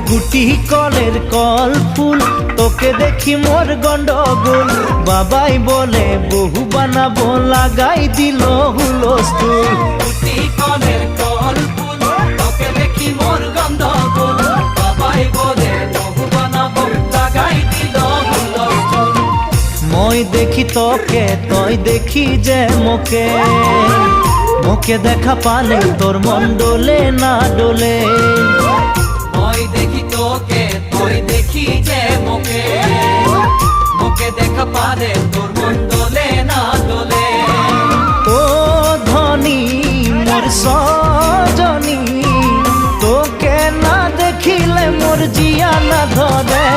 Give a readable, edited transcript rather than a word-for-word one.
গুটি কলের কল ফুল, তোকে দেখি মোর গন্ডগোল। বাবাই বলে বহু বানাবো, লাগাই দিল হুলস্থুল। গুটি কলের কল ফুল, তোকে দেখি মোর গন্ডগোল। বাবাই বলে বহু বানাবো, লাগাই দিল হুলস্থুল। মই দেখি তোকে, তই দেখি যে মোকে, মোকে দেখা পালে তোর মন ডোলে না ডোলে। মই দেখি তোকে, তুই দেখি যে মোকে, মোকে দেখা পারে তোর মন দোলে না দোলে। ও ধনী মোর সজনী, তোকে না দেখিলে মোর জিয়া না ধরে।